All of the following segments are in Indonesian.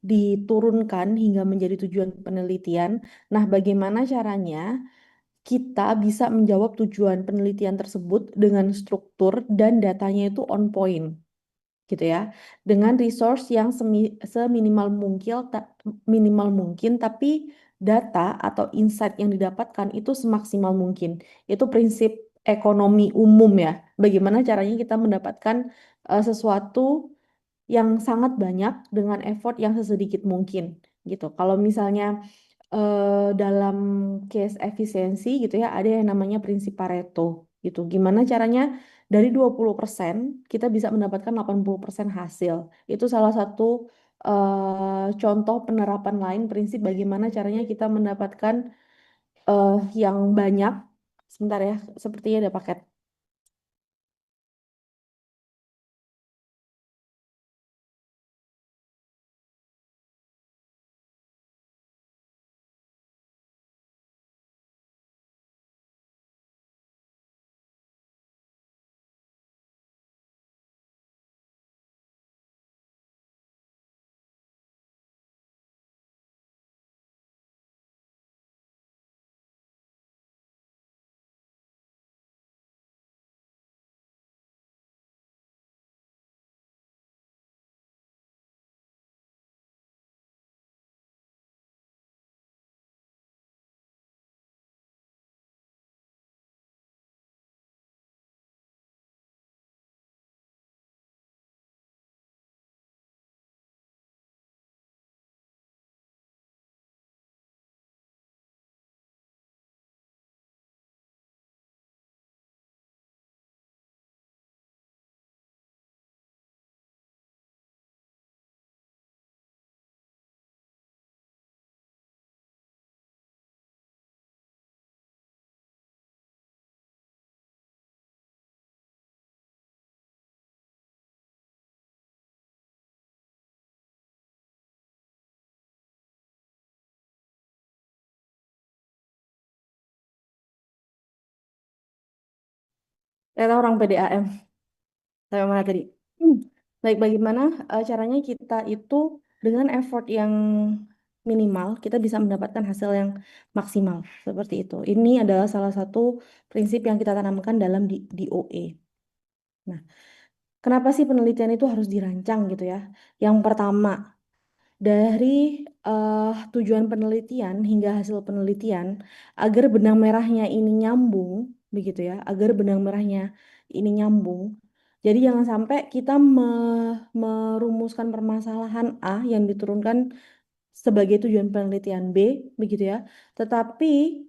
diturunkan hingga menjadi tujuan penelitian. Nah, bagaimana caranya kita bisa menjawab tujuan penelitian tersebut dengan struktur dan datanya itu on point gitu ya, dengan resource yang seminimal mungkin minimal mungkin, tapi data atau insight yang didapatkan itu semaksimal mungkin. Itu prinsip ekonomi umum ya. Bagaimana caranya kita mendapatkan sesuatu yang sangat banyak dengan effort yang sesedikit mungkin gitu. Kalau misalnya dalam case efisiensi gitu ya, ada yang namanya prinsip Pareto gitu. Gimana caranya dari 20% kita bisa mendapatkan 80% hasil. Itu salah satu contoh penerapan lain prinsip bagaimana caranya kita mendapatkan yang banyak. Sebentar ya, sepertinya ada paket. Ternyata orang PDAM. Sampai mana tadi? Hmm. Baik, bagaimana caranya kita itu dengan effort yang minimal, kita bisa mendapatkan hasil yang maksimal. Seperti itu. Ini adalah salah satu prinsip yang kita tanamkan dalam DOE. Nah, kenapa sih penelitian itu harus dirancang gitu ya? Yang pertama, dari tujuan penelitian hingga hasil penelitian, agar benang merahnya ini nyambung, begitu ya, agar benang merahnya ini nyambung. Jadi jangan sampai kita merumuskan permasalahan A yang diturunkan sebagai tujuan penelitian B, begitu ya. Tetapi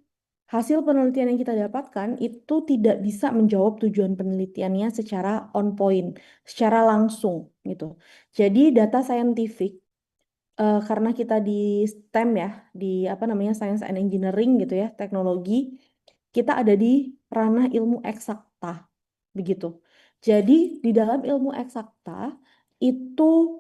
hasil penelitian yang kita dapatkan itu tidak bisa menjawab tujuan penelitiannya secara on point, secara langsung gitu. Jadi data saintifik karena kita di STEM ya, di apa namanya Science and Engineering gitu ya, teknologi, kita ada di ranah ilmu eksakta, begitu. Jadi di dalam ilmu eksakta itu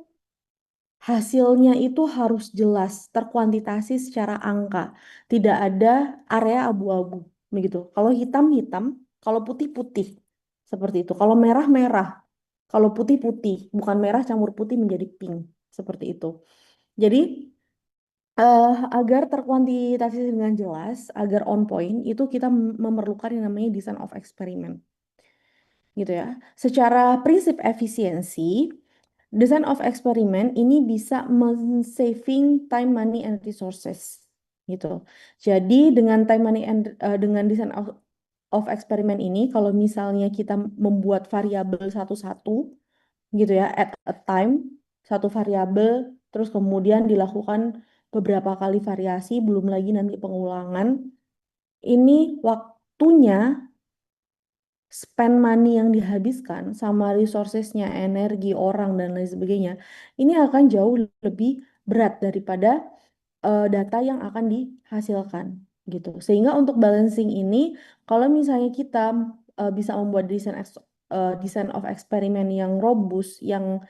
hasilnya itu harus jelas, terkuantitasi secara angka, tidak ada area abu-abu, begitu. Kalau hitam-hitam, kalau putih-putih, seperti itu. Kalau merah-merah, kalau putih-putih, bukan merah campur putih menjadi pink, seperti itu. Jadi eh, agar terkuantitasi dengan jelas, agar on point, itu kita memerlukan yang namanya design of experiment, gitu ya. Secara prinsip efisiensi, design of experiment ini bisa men-saving time, money, and resources, gitu. Jadi dengan time, money, and dengan design of experiment ini, kalau misalnya kita membuat variabel satu-satu, gitu ya, at a time, satu variabel, terus kemudian dilakukan beberapa kali variasi, belum lagi nanti pengulangan. Ini waktunya, spend money yang dihabiskan, sama resourcesnya, energi, orang, dan lain sebagainya, ini akan jauh lebih berat daripada data yang akan dihasilkan, gitu. Sehingga untuk balancing ini, kalau misalnya kita bisa membuat design of experiment yang robust, yang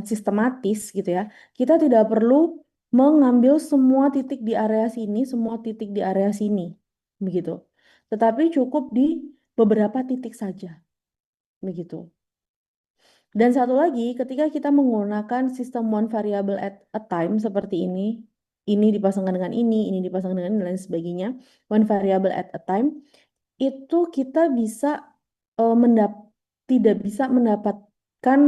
sistematis gitu ya, kita tidak perlu mengambil semua titik di area sini, semua titik di area sini, begitu. Tetapi cukup di beberapa titik saja, begitu. Dan satu lagi, ketika kita menggunakan sistem one variable at a time seperti ini dipasangkan dengan ini dipasangkan dengan ini, dan lain sebagainya, one variable at a time, itu kita bisa eh, mendap tidak bisa mendapatkan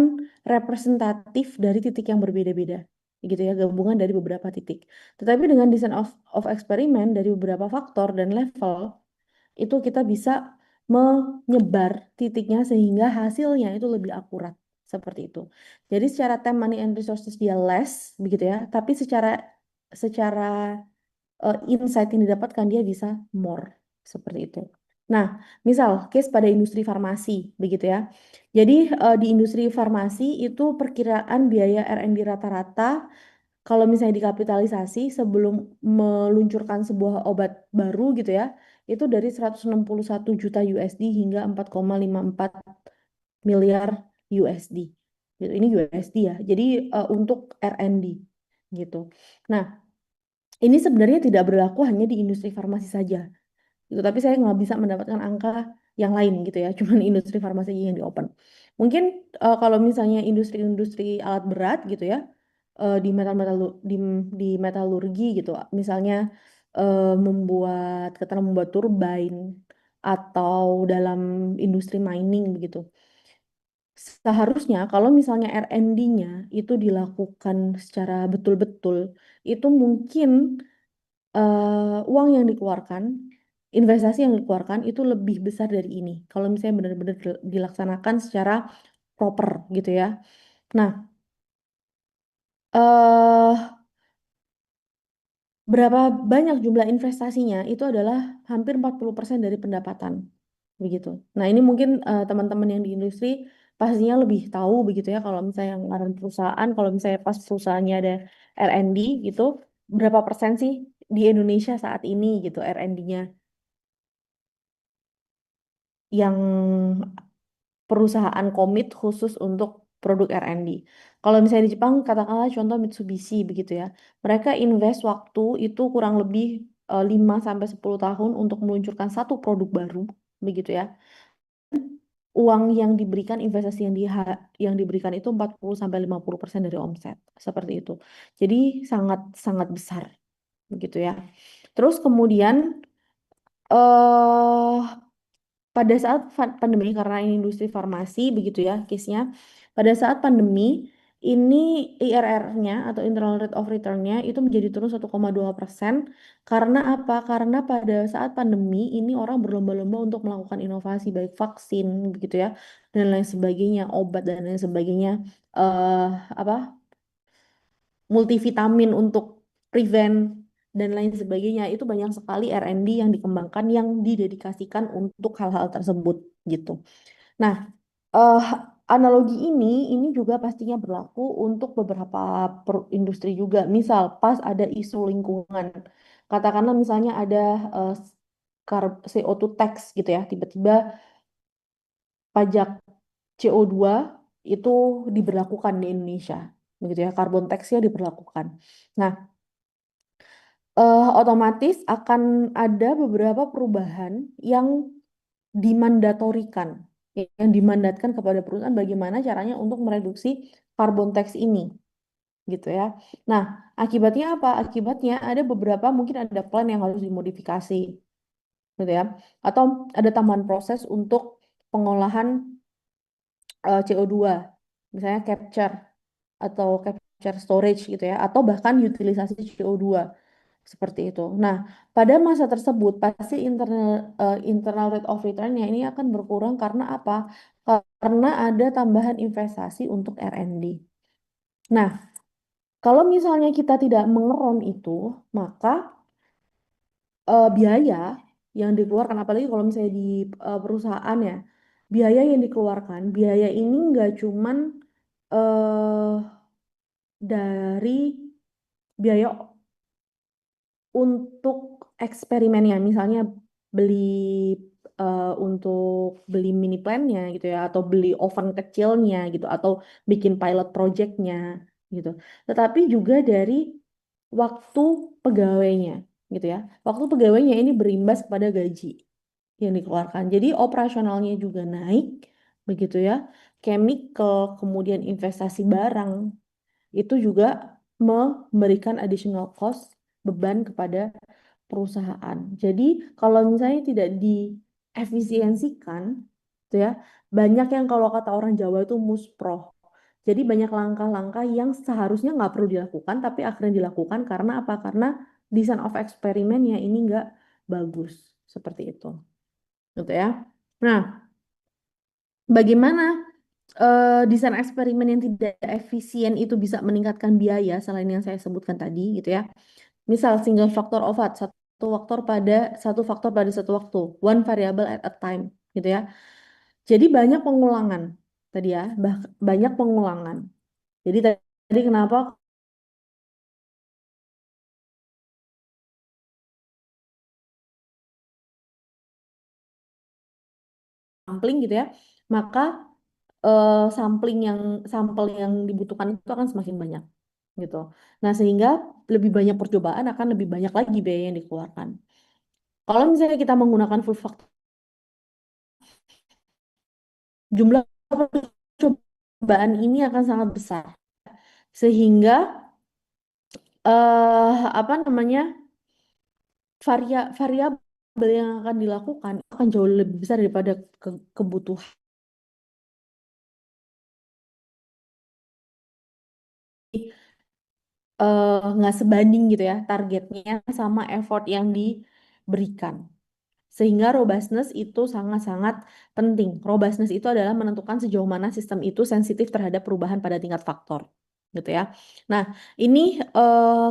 representatif dari titik yang berbeda-beda, gitu ya, gabungan dari beberapa titik. Tetapi dengan design of eksperimen dari beberapa faktor dan level, itu kita bisa menyebar titiknya sehingga hasilnya itu lebih akurat seperti itu. Jadi secara time, money, and resources dia less, begitu ya, tapi secara insight yang didapatkan dia bisa more seperti itu. Nah, misal case pada industri farmasi, begitu ya. Jadi di industri farmasi itu perkiraan biaya R&D rata-rata kalau misalnya dikapitalisasi sebelum meluncurkan sebuah obat baru gitu ya, itu dari 161 juta USD hingga 4,54 miliar USD. Gitu. Ini USD ya. Jadi untuk R&D gitu. Nah, ini sebenarnya tidak berlaku hanya di industri farmasi saja gitu. Tapi saya nggak bisa mendapatkan angka yang lain gitu ya, cuman industri farmasi aja yang di open. Mungkin kalau misalnya industri-industri alat berat gitu ya, di di metalurgi gitu, misalnya membuat turbine atau dalam industri mining begitu. Seharusnya kalau misalnya R&D-nya itu dilakukan secara betul-betul, itu mungkin uang yang dikeluarkan, investasi yang dikeluarkan itu lebih besar dari ini. Kalau misalnya benar-benar dilaksanakan secara proper gitu ya. Nah, eh berapa banyak jumlah investasinya itu adalah hampir 40% dari pendapatan begitu. Nah, ini mungkin teman-teman yang di industri pastinya lebih tahu begitu ya, kalau misalnya yang ngaran perusahaan, kalau misalnya pas perusahaannya ada R&D gitu, berapa persen sih di Indonesia saat ini gitu R&D-nya yang perusahaan komit khusus untuk produk R&D. Kalau misalnya di Jepang, katakanlah contoh Mitsubishi begitu ya. Mereka invest waktu itu kurang lebih 5 sampai 10 tahun untuk meluncurkan satu produk baru begitu ya. Uang yang diberikan, investasi yang diberikan itu 40 sampai 50% dari omset, seperti itu. Jadi sangat sangat besar begitu ya. Terus kemudian eh pada saat pandemi, karena ini industri farmasi begitu ya case-nya, pada saat pandemi ini IRR-nya atau internal rate of return-nya itu menjadi turun 1,2%. Karena apa? Karena pada saat pandemi ini orang berlomba-lomba untuk melakukan inovasi baik vaksin begitu ya dan lain sebagainya, obat dan lain sebagainya, eh apa, multivitamin untuk prevent dan lain sebagainya. Itu banyak sekali R&D yang dikembangkan yang didedikasikan untuk hal-hal tersebut gitu. Nah, eh, analogi ini juga pastinya berlaku untuk beberapa industri juga. Misal pas ada isu lingkungan, katakanlah misalnya ada eh, CO2 tax gitu ya, tiba-tiba pajak CO2 itu diberlakukan di Indonesia, begitu ya, carbon tax-nya diberlakukan. Nah, otomatis akan ada beberapa perubahan yang dimandatorikan, yang dimandatkan kepada perusahaan bagaimana caranya untuk mereduksi carbon tax ini, gitu ya. Nah, akibatnya apa? Akibatnya ada beberapa mungkin ada plan yang harus dimodifikasi, gitu ya. Atau ada tambahan proses untuk pengolahan CO2, misalnya capture atau capture storage gitu ya, atau bahkan utilisasi CO2 seperti itu. Nah, pada masa tersebut pasti internal rate of return-nya ini akan berkurang karena apa? Karena ada tambahan investasi untuk R&D. Nah, kalau misalnya kita tidak mengerom itu, maka biaya yang dikeluarkan, apalagi kalau misalnya di perusahaan ya, biaya yang dikeluarkan, biaya ini nggak cuman eh, dari biaya untuk eksperimennya, misalnya beli untuk beli mini plan-nya gitu ya, atau beli oven kecilnya gitu, atau bikin pilot project-nya gitu. Tetapi juga dari waktu pegawainya gitu ya. Waktu pegawainya ini berimbas pada gaji yang dikeluarkan. Jadi operasionalnya juga naik, begitu ya. Chemical, kemudian investasi barang, itu juga memberikan additional cost, beban kepada perusahaan. Jadi kalau misalnya tidak diefisiensikan, gitu ya, banyak yang kalau kata orang Jawa itu musproh. Jadi banyak langkah-langkah yang seharusnya nggak perlu dilakukan, tapi akhirnya dilakukan karena apa? Karena design of eksperimennya ini nggak bagus, seperti itu, gitu ya. Nah, bagaimana desain eksperimen yang tidak efisien itu bisa meningkatkan biaya selain yang saya sebutkan tadi, gitu ya? Misal single factor of what? Satu faktor pada satu waktu, one variable at a time, gitu ya. Jadi banyak pengulangan tadi ya, banyak pengulangan. Jadi tadi kenapa sampling gitu ya, maka sampel yang dibutuhkan itu akan semakin banyak gitu. Nah, sehingga lebih banyak percobaan akan lebih banyak lagi biaya yang dikeluarkan. Kalau misalnya kita menggunakan full factor, jumlah percobaan ini akan sangat besar. Sehingga apa namanya? Variabel yang akan dilakukan akan jauh lebih besar daripada kebutuhan nggak sebanding gitu ya targetnya sama effort yang diberikan. Sehingga robustness itu sangat-sangat penting. Robustness itu adalah menentukan sejauh mana sistem itu sensitif terhadap perubahan pada tingkat faktor, gitu ya. Nah, ini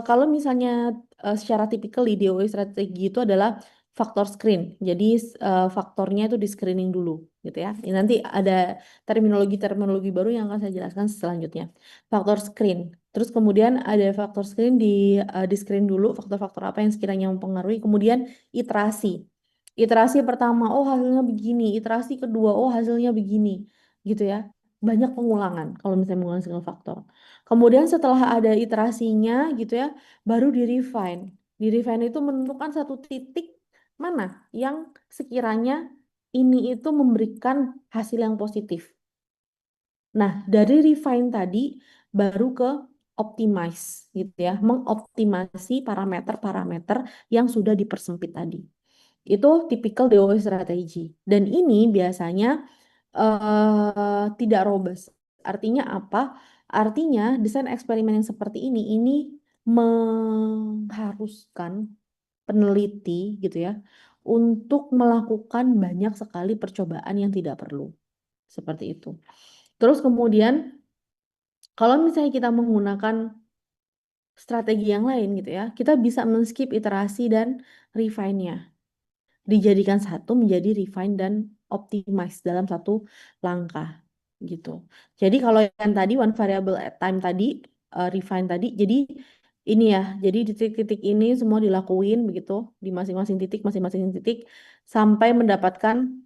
kalau misalnya secara tipikal di DOE strategi itu adalah faktor screen. Jadi faktornya itu di screening dulu, gitu ya. Ini nanti ada terminologi-terminologi baru yang akan saya jelaskan selanjutnya. Faktor screen. Terus kemudian ada faktor screen di screen dulu faktor-faktor apa yang sekiranya mempengaruhi. Kemudian iterasi. Iterasi pertama, oh hasilnya begini. Iterasi kedua, oh hasilnya begini. Gitu ya. Banyak pengulangan kalau misalnya mengulang single faktor. Kemudian setelah ada iterasinya gitu ya, baru di-refine. Di-refine itu menentukan satu titik mana yang sekiranya ini itu memberikan hasil yang positif. Nah, dari refine tadi baru ke optimize gitu ya, mengoptimasi parameter-parameter yang sudah dipersempit tadi. Itu tipikal DOE strategi. Dan ini biasanya tidak robust. Artinya apa? Artinya desain eksperimen yang seperti ini mengharuskan peneliti gitu ya untuk melakukan banyak sekali percobaan yang tidak perlu. Seperti itu. Terus kemudian kalau misalnya kita menggunakan strategi yang lain gitu ya, kita bisa men-skip iterasi dan refine-nya. Dijadikan satu menjadi refine dan optimize dalam satu langkah gitu. Jadi kalau yang tadi one variable at time tadi, refine tadi, jadi ini ya, jadi di titik-titik ini semua dilakuin begitu di masing-masing titik sampai mendapatkan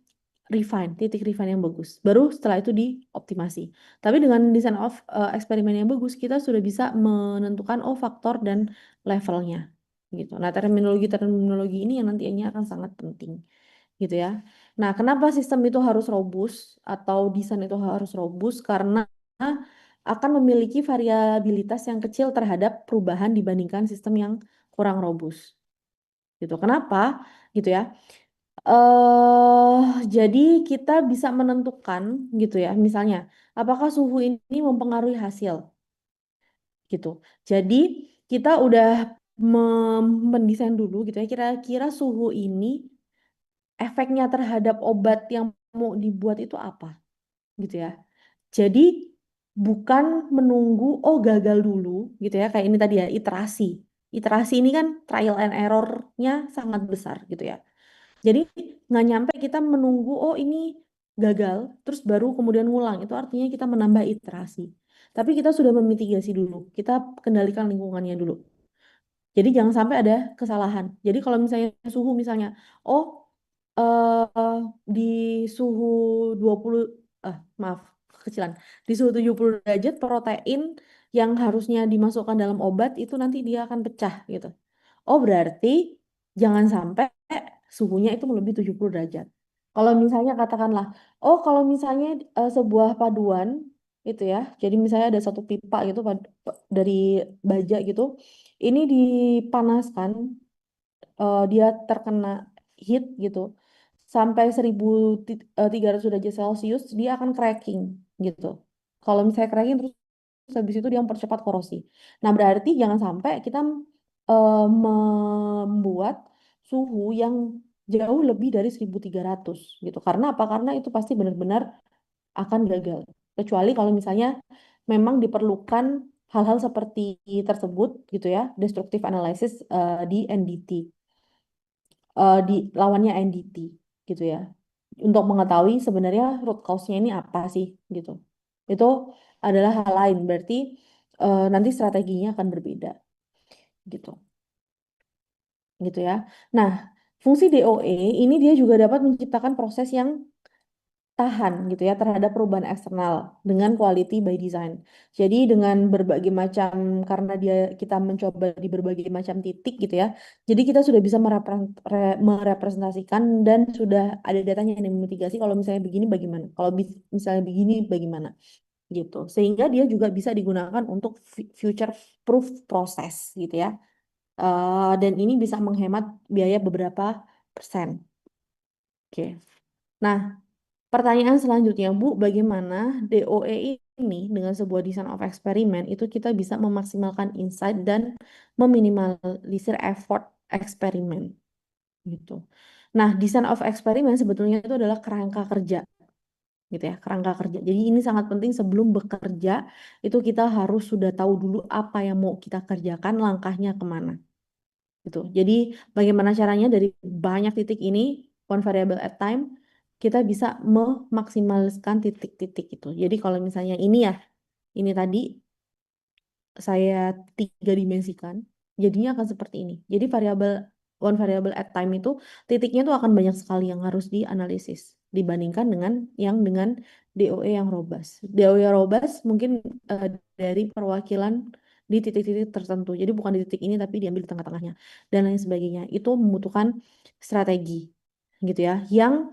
refine, titik refine yang bagus. Baru setelah itu dioptimasi. Tapi dengan design of eksperimen yang bagus, kita sudah bisa menentukan oh faktor dan levelnya gitu. Nah, terminologi ini yang nantinya akan sangat penting gitu ya. Nah, kenapa sistem itu harus robust atau desain itu harus robust? Karena akan memiliki variabilitas yang kecil terhadap perubahan dibandingkan sistem yang kurang robust. Gitu. Kenapa? Gitu ya. Jadi kita bisa menentukan gitu ya, misalnya apakah suhu ini mempengaruhi hasil gitu. Jadi kita udah mendesain dulu gitu ya, kira-kira suhu ini efeknya terhadap obat yang mau dibuat itu apa gitu ya. Jadi bukan menunggu oh gagal dulu gitu ya, kayak ini tadi ya iterasi. Iterasi ini kan trial and error-nya sangat besar gitu ya. Jadi nggak nyampe kita menunggu oh ini gagal terus baru kemudian ngulang itu artinya kita menambah iterasi. Tapi kita sudah memitigasi dulu, kita kendalikan lingkungannya dulu. Jadi jangan sampai ada kesalahan. Jadi kalau misalnya suhu misalnya, oh eh di suhu 20 maaf kekecilan. Di suhu 70 derajat protein yang harusnya dimasukkan dalam obat itu nanti dia akan pecah gitu. Oh berarti jangan sampai suhunya itu melebihi 70 derajat. Kalau misalnya katakanlah, oh kalau misalnya sebuah paduan itu ya, jadi misalnya ada satu pipa gitu dari baja gitu, ini dipanaskan, dia terkena heat gitu, sampai 1300 derajat Celcius, dia akan cracking gitu. Kalau misalnya cracking terus habis itu dia mempercepat korosi. Nah, berarti jangan sampai kita membuat suhu yang jauh lebih dari 1300 gitu. Karena apa? Karena itu pasti benar-benar akan gagal. Kecuali kalau misalnya memang diperlukan hal-hal seperti tersebut gitu ya, destructive analysis di NDT, di lawannya NDT gitu ya. Untuk mengetahui sebenarnya root cause-nya ini apa sih gitu. Itu adalah hal lain, berarti nanti strateginya akan berbeda gitu. Gitu ya. Nah, fungsi DOE ini dia juga dapat menciptakan proses yang tahan gitu ya terhadap perubahan eksternal dengan quality by design. Jadi dengan berbagai macam karena dia kita mencoba di berbagai macam titik gitu ya. Jadi kita sudah bisa merepresentasikan dan sudah ada datanya yang memitigasi kalau misalnya begini bagaimana. Kalau misalnya begini bagaimana gitu. Sehingga dia juga bisa digunakan untuk future proof proses gitu ya. Dan ini bisa menghemat biaya beberapa persen. Oke. Nah, pertanyaan selanjutnya, Bu, bagaimana DOE ini dengan sebuah design of experiment itu kita bisa memaksimalkan insight dan meminimalisir effort eksperimen gitu. Nah, design of experiment sebetulnya itu adalah kerangka kerja gitu ya, kerangka kerja. Jadi ini sangat penting sebelum bekerja itu kita harus sudah tahu dulu apa yang mau kita kerjakan, langkahnya kemana gitu. Jadi bagaimana caranya dari banyak titik ini, one variable at time, kita bisa memaksimalkan titik-titik itu. Jadi kalau misalnya ini ya, ini tadi saya tiga dimensikan, jadinya akan seperti ini. Jadi one variable at time itu titiknya tuh akan banyak sekali yang harus dianalisis dibandingkan dengan DOE yang robust. DOE yang robust mungkin eh, dari perwakilan di titik-titik tertentu. Jadi bukan di titik ini tapi diambil di tengah-tengahnya dan lain sebagainya. Itu membutuhkan strategi gitu ya. Yang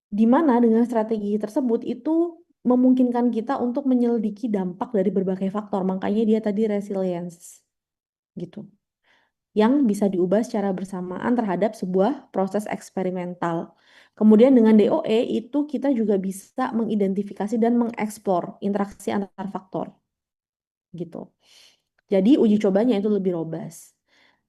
dimana dengan strategi tersebut itu memungkinkan kita untuk menyelidiki dampak dari berbagai faktor. Makanya dia tadi resilience gitu. Yang bisa diubah secara bersamaan terhadap sebuah proses eksperimental. Kemudian dengan DOE itu kita juga bisa mengidentifikasi dan mengeksplor interaksi antar faktor gitu. Jadi uji cobanya itu lebih robust.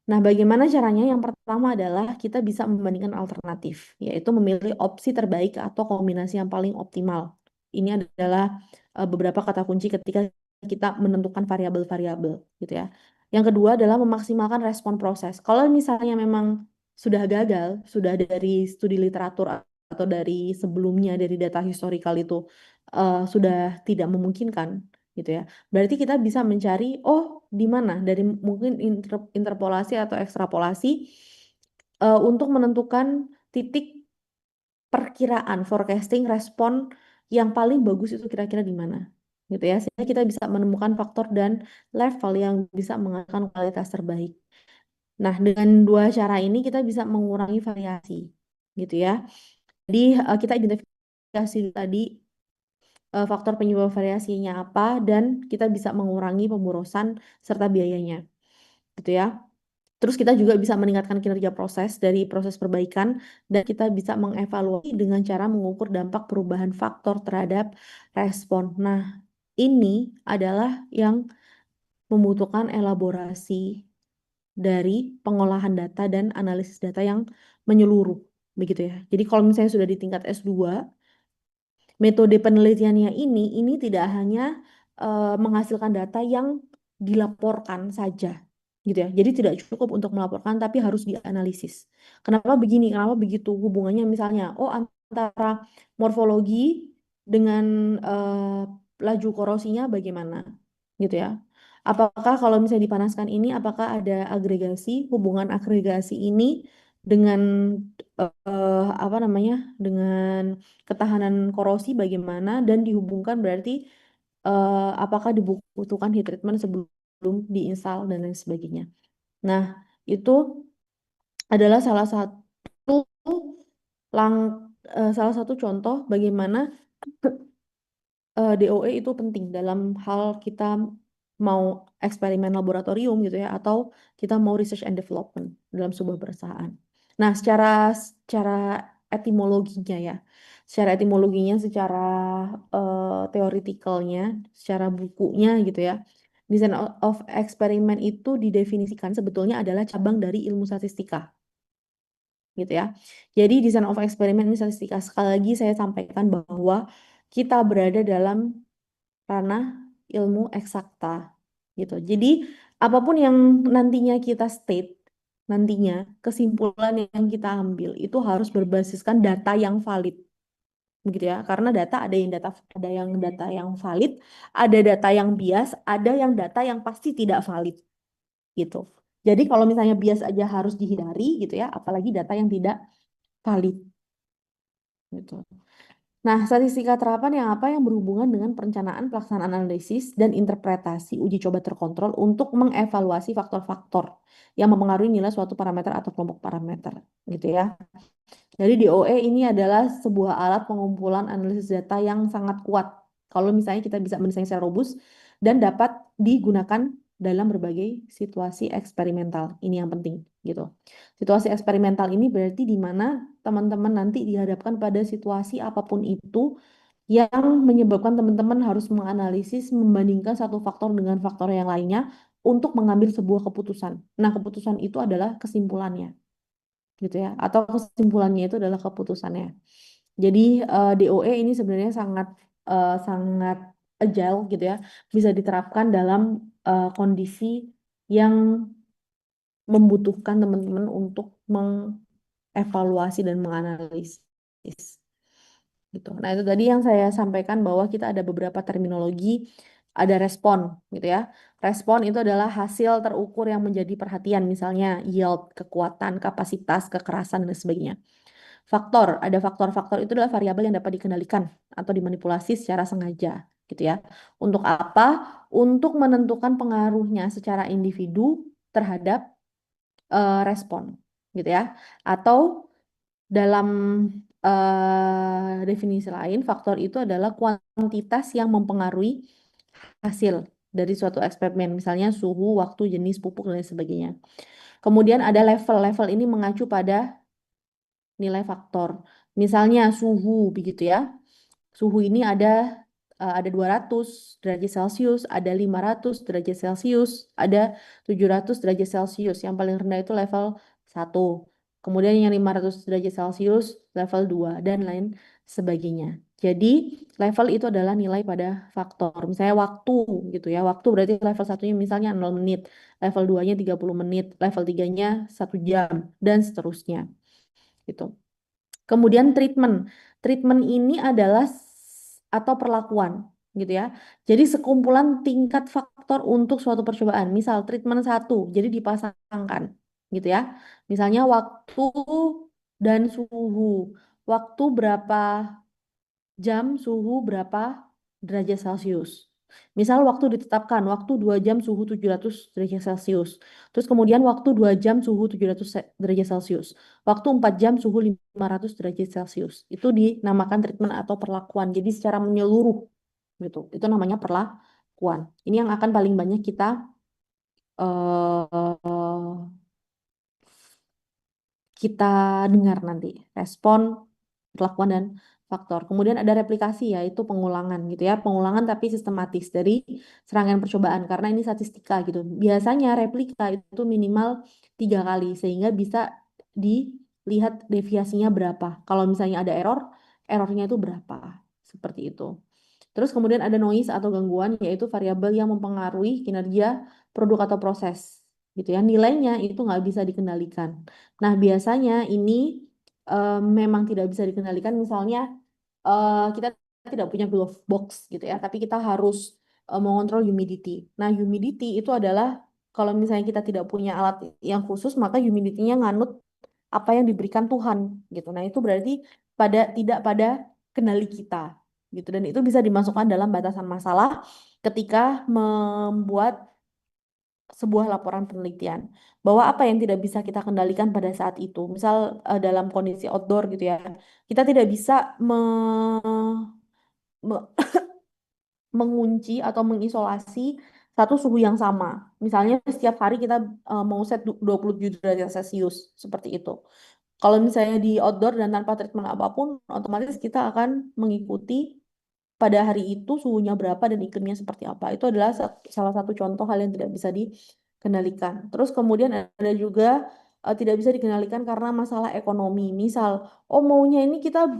Nah, bagaimana caranya? Yang pertama adalah kita bisa membandingkan alternatif, yaitu memilih opsi terbaik atau kombinasi yang paling optimal. Ini adalah beberapa kata kunci ketika kita menentukan variabel-variabel, gitu ya. Yang kedua adalah memaksimalkan respon proses. Kalau misalnya memang sudah gagal, sudah dari studi literatur atau dari sebelumnya dari data historikal itu sudah tidak memungkinkan, gitu ya. Berarti kita bisa mencari, oh di mana dari mungkin interpolasi atau ekstrapolasi untuk menentukan titik perkiraan forecasting respon yang paling bagus itu kira-kira di mana gitu ya sehingga kita bisa menemukan faktor dan level yang bisa menghasilkan kualitas terbaik. Nah, dengan dua cara ini kita bisa mengurangi variasi gitu ya. Jadi kita identifikasi tadi faktor penyebab variasinya apa dan kita bisa mengurangi pemborosan serta biayanya gitu ya. Terus kita juga bisa meningkatkan kinerja proses dari proses perbaikan dan kita bisa mengevaluasi dengan cara mengukur dampak perubahan faktor terhadap respon. Nah, ini adalah yang membutuhkan elaborasi dari pengolahan data dan analisis data yang menyeluruh, begitu ya. Jadi kalau misalnya sudah di tingkat S2, metode penelitiannya ini tidak hanya menghasilkan data yang dilaporkan saja, gitu ya. Jadi tidak cukup untuk melaporkan, tapi harus dianalisis. Kenapa begini? Kenapa begitu? Hubungannya misalnya, oh antara morfologi dengan laju korosinya bagaimana, gitu ya. Apakah kalau misalnya dipanaskan ini, apakah ada agregasi, hubungan agregasi ini dengan apa namanya, dengan ketahanan korosi bagaimana dan dihubungkan berarti apakah dibutuhkan heat treatment sebelum diinstal dan lain sebagainya. Nah, itu adalah salah satu salah satu contoh bagaimana DOE itu penting dalam hal kita mau eksperimen laboratorium gitu ya, atau kita mau research and development dalam sebuah perusahaan. Nah, secara etimologinya ya, secara theoretikalnya, secara bukunya gitu ya, design of experiment itu didefinisikan sebetulnya adalah cabang dari ilmu statistika gitu ya. Jadi design of experiment ini statistika. Sekali lagi saya sampaikan bahwa kita berada dalam ranah ilmu eksakta gitu. Jadi apapun yang nantinya kita state, nantinya kesimpulan yang kita ambil itu harus berbasiskan data yang valid, begitu ya. Karena ada yang data yang valid, ada data yang bias, ada yang data yang pasti tidak valid gitu. Jadi kalau misalnya bias aja harus dihindari gitu ya, apalagi data yang tidak valid gitu. Nah, statistika terapan yang apa yang berhubungan dengan perencanaan, pelaksanaan analisis, dan interpretasi uji coba terkontrol untuk mengevaluasi faktor-faktor yang mempengaruhi nilai suatu parameter atau kelompok parameter, gitu ya. Jadi DOE ini adalah sebuah alat pengumpulan analisis data yang sangat kuat. Kalau misalnya kita bisa mendesain secara robust dan dapat digunakan dalam berbagai situasi eksperimental. Ini yang penting gitu. Situasi eksperimental ini berarti di mana teman-teman nanti dihadapkan pada situasi apapun itu yang menyebabkan teman-teman harus menganalisis, membandingkan satu faktor dengan faktor yang lainnya untuk mengambil sebuah keputusan. Nah, keputusan itu adalah kesimpulannya gitu ya, atau kesimpulannya itu adalah keputusannya. Jadi DOE ini sebenarnya sangat agile gitu ya, bisa diterapkan dalam kondisi yang membutuhkan teman-teman untuk mengevaluasi dan menganalisis gitu. Nah, itu tadi yang saya sampaikan bahwa kita ada beberapa terminologi, ada respon gitu ya. Respon itu adalah hasil terukur yang menjadi perhatian, misalnya yield, kekuatan, kapasitas, kekerasan, dan sebagainya. Ada faktor-faktor itu adalah variabel yang dapat dikendalikan atau dimanipulasi secara sengaja gitu ya. Untuk apa? Untuk menentukan pengaruhnya secara individu terhadap respon gitu ya. Atau dalam definisi lain, faktor itu adalah kuantitas yang mempengaruhi hasil dari suatu eksperimen, misalnya suhu, waktu, jenis pupuk, dan lain sebagainya. Kemudian ada level. Level ini mengacu pada nilai faktor. Misalnya suhu, begitu ya. Suhu ini ada 200 derajat Celcius, ada 500 derajat Celcius, ada 700 derajat Celcius. Yang paling rendah itu level 1. Kemudian yang 500 derajat Celcius level 2 dan lain sebagainya. Jadi level itu adalah nilai pada faktor. Misalnya waktu gitu ya. Waktu berarti level satunya misalnya 0 menit, level 2-nya 30 menit, level 3-nya 1 jam dan seterusnya gitu. Kemudian treatment. Treatment ini adalah atau perlakuan gitu ya. Jadi sekumpulan tingkat faktor untuk suatu percobaan. Misal treatment satu, jadi dipasangkan gitu ya. Misalnya waktu dan suhu. Waktu berapa jam, suhu berapa derajat Celcius. Misal waktu ditetapkan, waktu 2 jam suhu 700 derajat Celcius. Terus kemudian waktu 2 jam suhu 700 derajat Celcius. Waktu 4 jam suhu 500 derajat Celcius. Itu dinamakan treatment atau perlakuan. Jadi secara menyeluruh gitu. Itu namanya perlakuan. Ini yang akan paling banyak uh, kita dengar nanti. Respon, perlakuan, dan faktor. Kemudian ada replikasi, yaitu pengulangan gitu ya. Pengulangan tapi sistematis dari serangkaian percobaan. Karena ini statistika gitu. Biasanya replika itu minimal 3 kali. Sehingga bisa dilihat deviasinya berapa. Kalau misalnya ada error, errornya itu berapa. Seperti itu. Terus kemudian ada noise atau gangguan, yaitu variabel yang mempengaruhi kinerja produk atau proses. Gitu ya. Nilainya itu nggak bisa dikendalikan. Nah, biasanya ini memang tidak bisa dikendalikan. Misalnya kita tidak punya glove box gitu ya, tapi kita harus mengontrol humidity. Nah, humidity itu adalah kalau misalnya kita tidak punya alat yang khusus, maka humidity-nya nganut apa yang diberikan Tuhan gitu. Nah, itu berarti tidak pada kendali kita gitu. Dan itu bisa dimasukkan dalam batasan masalah ketika membuat sebuah laporan penelitian bahwa apa yang tidak bisa kita kendalikan pada saat itu, misal dalam kondisi outdoor gitu ya, kita tidak bisa me- mengunci atau mengisolasi satu suhu yang sama. Misalnya setiap hari kita mau set 27 derajat Celcius seperti itu. Kalau misalnya di outdoor dan tanpa treatment apapun, otomatis kita akan mengikuti pada hari itu suhunya berapa dan iklimnya seperti apa. Itu adalah salah satu contoh hal yang tidak bisa dikendalikan. Terus kemudian ada juga tidak bisa dikendalikan karena masalah ekonomi. Misal, oh maunya ini kita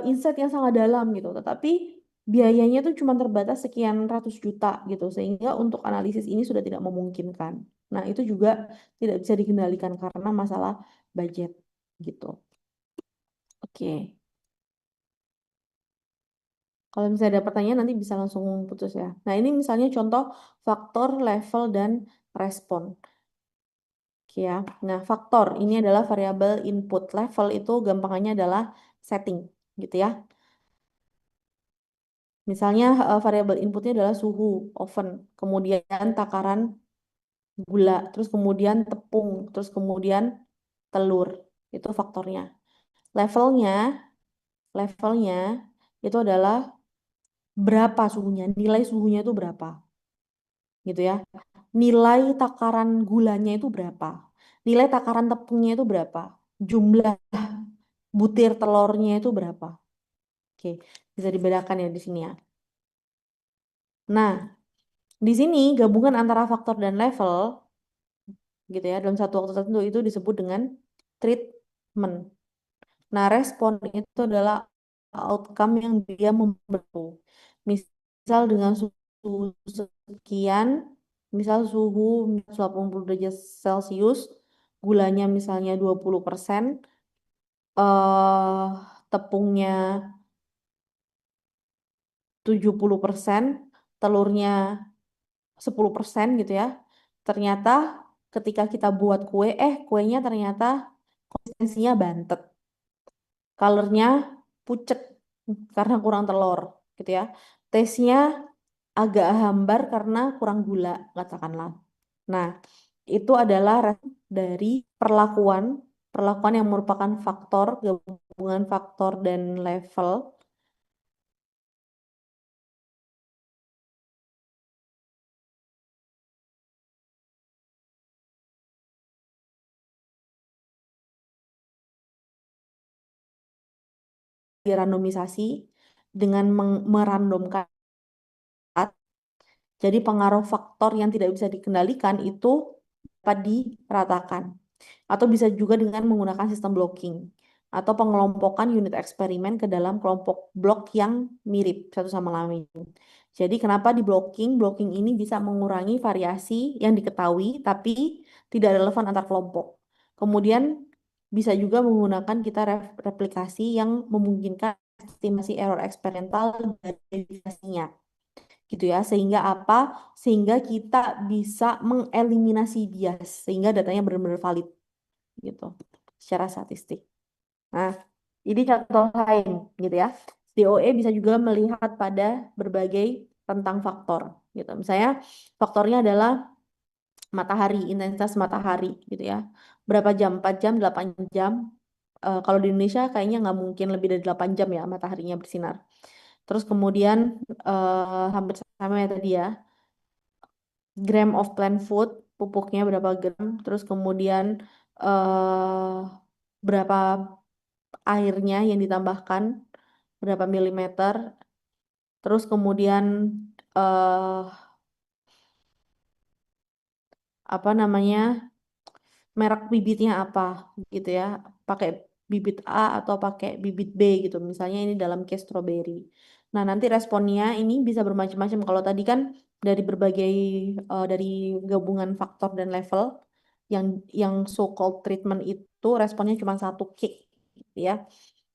insight yang sangat dalam gitu, tetapi biayanya tuh cuma terbatas sekian ratus juta gitu, sehingga untuk analisis ini sudah tidak memungkinkan. Nah, itu juga tidak bisa dikendalikan karena masalah budget gitu. Oke. Kalau misalnya ada pertanyaan nanti bisa langsung putus ya. Nah, ini misalnya contoh faktor, level, dan respon. Oke ya. Nah, faktor ini adalah variabel input. Level itu gampangannya adalah setting gitu ya. Misalnya variabel inputnya adalah suhu oven, kemudian takaran gula, terus kemudian tepung, terus kemudian telur. Itu faktornya. Levelnya, levelnya itu adalah berapa suhunya, nilai suhunya itu berapa gitu ya. Nilai takaran gulanya itu berapa? Nilai takaran tepungnya itu berapa? Jumlah butir telurnya itu berapa? Oke, bisa dibedakan ya di sini ya. Nah, di sini gabungan antara faktor dan level gitu ya dalam satu waktu tertentu itu disebut dengan treatment. Nah, respon itu adalah outcome yang dia membentuk. Misal dengan suhu sekian, misal suhu 80 derajat Celcius, gulanya misalnya 20%, eh tepungnya 70%, telurnya 10% gitu ya. Ternyata ketika kita buat kue, kuenya ternyata konsistensinya bantet. Colornya pucet karena kurang telur gitu ya. Taste-nya agak hambar karena kurang gula katakanlah. Nah, itu adalah dari perlakuan perlakuan yang merupakan faktor gabungan faktor dan level dirandomisasi dengan merandomkan. Jadi pengaruh faktor yang tidak bisa dikendalikan itu dapat diratakan. Atau bisa juga dengan menggunakan sistem blocking atau pengelompokan unit eksperimen ke dalam kelompok blok yang mirip satu sama lain. Jadi kenapa di blocking? Blocking ini bisa mengurangi variasi yang diketahui tapi tidak relevan antar kelompok. Kemudian bisa juga menggunakan kita replikasi yang memungkinkan estimasi error eksperimental dari verifikasinya gitu ya. Sehingga apa? Sehingga kita bisa mengeliminasi bias sehingga datanya benar-benar valid gitu secara statistik. Nah, ini contoh lain gitu ya. DOE bisa juga melihat pada berbagai tentang faktor gitu. Misalnya faktornya adalah matahari, intensitas matahari gitu ya. Berapa jam? 4 jam, 8 jam. Kalau di Indonesia kayaknya nggak mungkin lebih dari 8 jam ya mataharinya bersinar. Terus kemudian hampir sama ya tadi ya. Gram of plant food, pupuknya berapa gram, terus kemudian eh berapa airnya yang ditambahkan, berapa milimeter, terus kemudian eh apa namanya, merek bibitnya apa gitu ya, pakai bibit A atau pakai bibit B gitu, misalnya ini dalam case strawberry. Nah, nanti responnya ini bisa bermacam-macam. Kalau tadi kan dari berbagai dari gabungan faktor dan level yang so-called treatment itu responnya cuma satu cake gitu ya.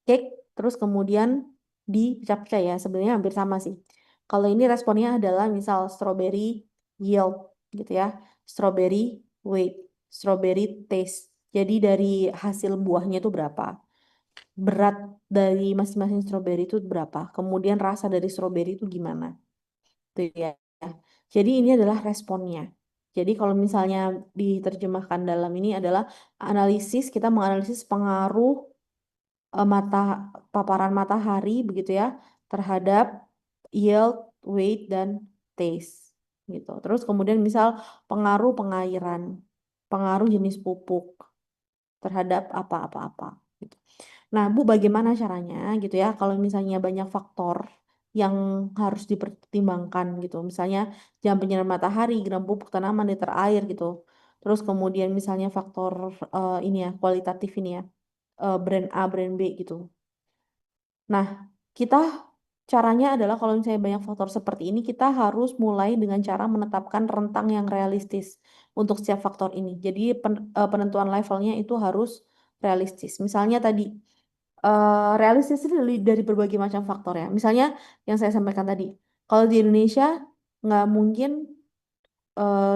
Cake terus kemudian dipecah-pecah ya. Sebenarnya hampir sama sih. Kalau ini responnya adalah misal strawberry yield gitu ya. Strawberry weight, strawberry taste. Jadi dari hasil buahnya itu berapa? Berat dari masing-masing strawberry itu berapa? Kemudian rasa dari strawberry itu gimana? Tuh ya. Jadi ini adalah responnya. Jadi kalau misalnya diterjemahkan dalam ini adalah analisis, kita menganalisis pengaruh mata paparan matahari begitu ya terhadap yield, weight dan taste gitu. Terus kemudian misal pengaruh pengairan, pengaruh jenis pupuk terhadap apa-apa-apa gitu. Nah, Bu, bagaimana caranya gitu ya kalau misalnya banyak faktor yang harus dipertimbangkan gitu. Misalnya jam penyinaran matahari, gram pupuk tanaman, liter air gitu. Terus kemudian misalnya faktor ini ya, kualitatif ini ya, brand A, brand B gitu. Nah, kita caranya adalah kalau misalnya banyak faktor seperti ini, kita harus mulai dengan cara menetapkan rentang yang realistis untuk setiap faktor ini. Jadi penentuan levelnya itu harus realistis. Misalnya tadi realistis itu dari berbagai macam faktor ya. Misalnya yang saya sampaikan tadi, kalau di Indonesia nggak mungkin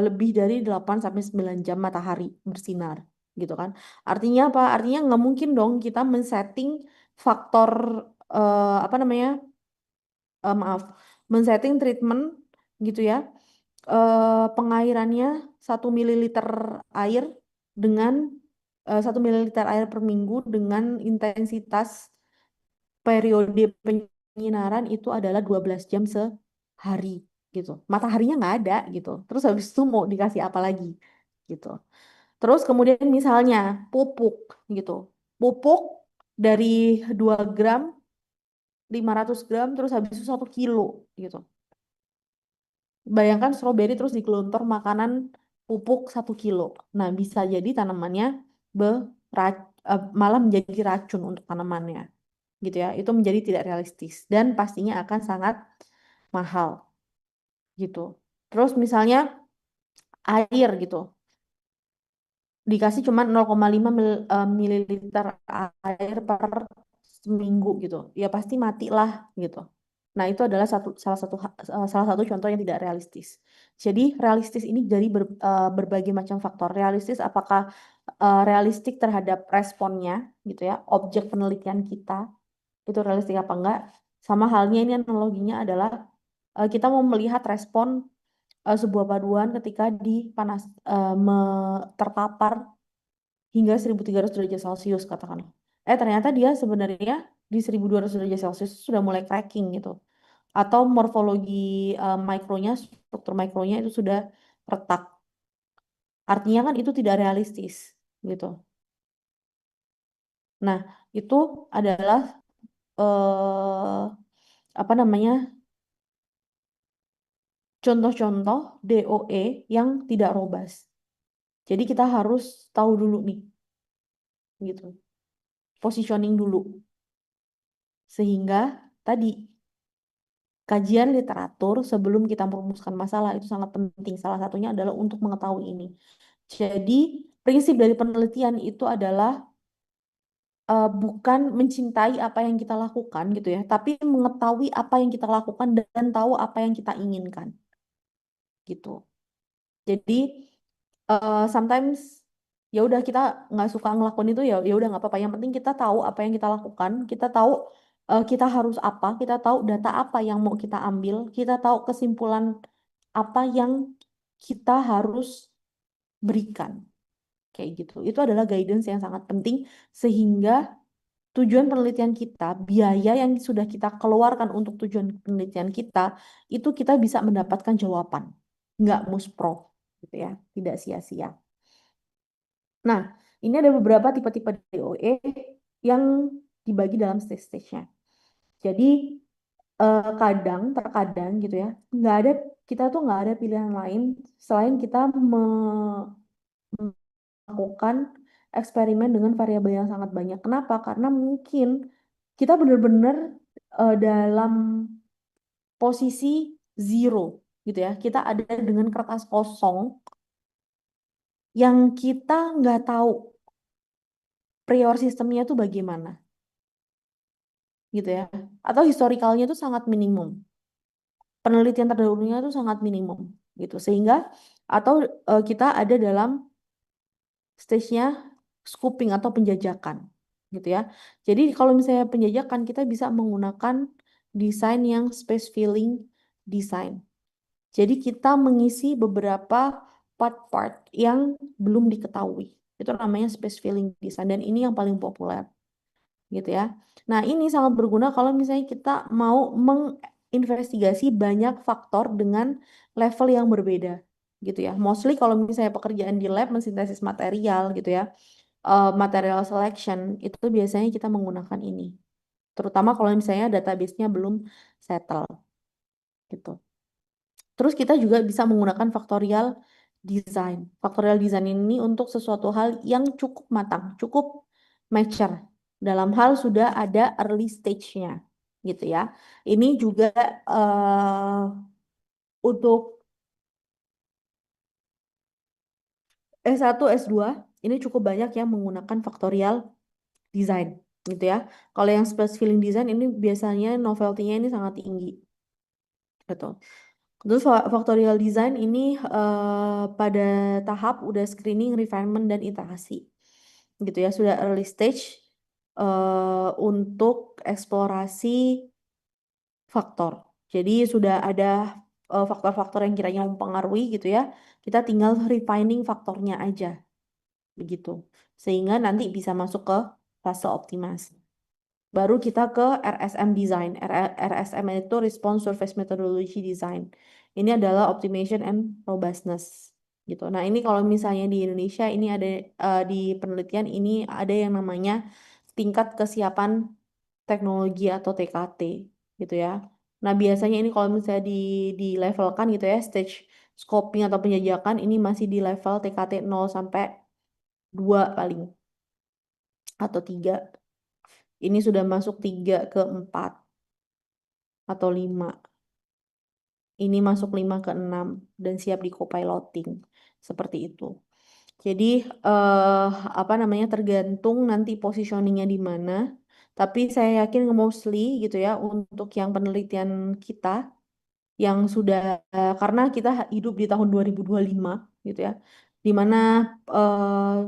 lebih dari 8 sampai 9 jam matahari bersinar gitu kan. Artinya apa? Artinya nggak mungkin dong kita men-setting faktor apa namanya? Maaf, men-setting treatment gitu ya. Pengairannya 1 ml air dengan 1 ml air per minggu dengan intensitas periode penyinaran itu adalah 12 jam sehari gitu. Mataharinya nggak ada gitu. Terus habis itu mau dikasih apa lagi gitu. Terus kemudian misalnya pupuk gitu. Pupuk dari 2 gram, 500 gram, terus habis itu 1 kilo gitu. Bayangkan stroberi terus digelontor makanan pupuk 1 kilo. Nah, bisa jadi tanamannya malah menjadi racun untuk tanamannya gitu ya. Itu menjadi tidak realistis dan pastinya akan sangat mahal gitu. Terus misalnya air gitu. Dikasih cuma 0,5 mililiter air per seminggu gitu. Ya pasti matilah gitu. Nah, itu adalah salah satu contoh yang tidak realistis. Jadi, realistis ini dari berbagai macam faktor. Realistis apakah realistik terhadap responnya gitu ya, objek penelitian kita itu realistik apa enggak? Sama halnya ini analoginya adalah kita mau melihat respon sebuah paduan ketika terpapar hingga 1300 derajat Celcius katakanlah. Ternyata dia sebenarnya di 1200 derajat Celcius sudah mulai cracking gitu. Atau morfologi mikronya, struktur mikronya itu sudah retak. Artinya kan itu tidak realistis gitu. Nah, itu adalah eh, apa namanya? Contoh-contoh DOE yang tidak robust. Jadi kita harus tahu dulu nih gitu. Positioning dulu sehingga tadi kajian literatur sebelum kita merumuskan masalah itu sangat penting. Salah satunya adalah untuk mengetahui ini. Jadi, prinsip dari penelitian itu adalah bukan mencintai apa yang kita lakukan gitu ya, tapi mengetahui apa yang kita lakukan dan tahu apa yang kita inginkan gitu. Jadi, sometimes ya udah kita nggak suka ngelakuin itu ya ya udah nggak apa-apa. Yang penting kita tahu apa yang kita lakukan, kita tahu kita harus apa, kita tahu data apa yang mau kita ambil, kita tahu kesimpulan apa yang kita harus berikan kayak gitu. Itu adalah guidance yang sangat penting sehingga tujuan penelitian kita, biaya yang sudah kita keluarkan untuk tujuan penelitian kita, itu kita bisa mendapatkan jawaban, nggak muspro, gitu ya, tidak sia-sia. Nah, ini ada beberapa tipe-tipe DOE yang dibagi dalam stage-stage-nya. Jadi terkadang gitu ya, nggak ada kita tuh nggak ada pilihan lain selain kita melakukan eksperimen dengan variabel yang sangat banyak. Kenapa? Karena mungkin kita benar-benar dalam posisi zero gitu ya. Kita ada dengan kertas kosong yang kita nggak tahu prior sistemnya itu bagaimana gitu ya. Atau historikalnya itu sangat minimum. Penelitian terdahulunya itu sangat minimum gitu. Sehingga atau kita ada dalam stage-nya scooping atau penjajakan gitu ya. Jadi kalau misalnya penjajakan kita bisa menggunakan desain yang space filling design. Jadi kita mengisi beberapa part-part yang belum diketahui. Itu namanya space filling design dan ini yang paling populer gitu ya. Nah, ini sangat berguna kalau misalnya kita mau menginvestigasi banyak faktor dengan level yang berbeda gitu ya. Mostly kalau misalnya pekerjaan di lab mensintesis material gitu ya, material selection itu biasanya kita menggunakan ini. Terutama kalau misalnya database-nya belum settle gitu. Terus kita juga bisa menggunakan factorial design. Factorial design ini untuk sesuatu hal yang cukup matang, cukup mature. Dalam hal sudah ada early stage-nya, gitu ya. Ini juga untuk S1, S2, ini cukup banyak yang menggunakan factorial design, gitu ya. Kalau yang space filling design ini biasanya novelty-nya ini sangat tinggi, gitu. Terus factorial design ini pada tahap udah screening, refinement, dan iterasi. Gitu ya, sudah early stage untuk eksplorasi faktor. Jadi sudah ada faktor-faktor yang kiranya mempengaruhi gitu ya. Kita tinggal refining faktornya aja begitu. Sehingga nanti bisa masuk ke fase optimasi. Baru kita ke RSM design. RSM itu Response Surface Methodology Design. Ini adalah Optimization and Robustness gitu. Nah, ini kalau misalnya di Indonesia ini ada di penelitian ini ada yang namanya tingkat kesiapan teknologi atau TKT gitu ya. Nah, biasanya ini kalau misalnya di levelkan gitu ya, stage scoping atau penjajakan ini masih di level TKT 0 sampai 2 paling atau 3. Ini sudah masuk 3 ke 4 atau 5. Ini masuk 5 ke 6 dan siap di copiloting. Seperti itu. Jadi apa namanya tergantung nanti positioningnya di mana. Tapi saya yakin mostly gitu ya untuk yang penelitian kita yang sudah karena kita hidup di tahun 2025 gitu ya. Di mana eh,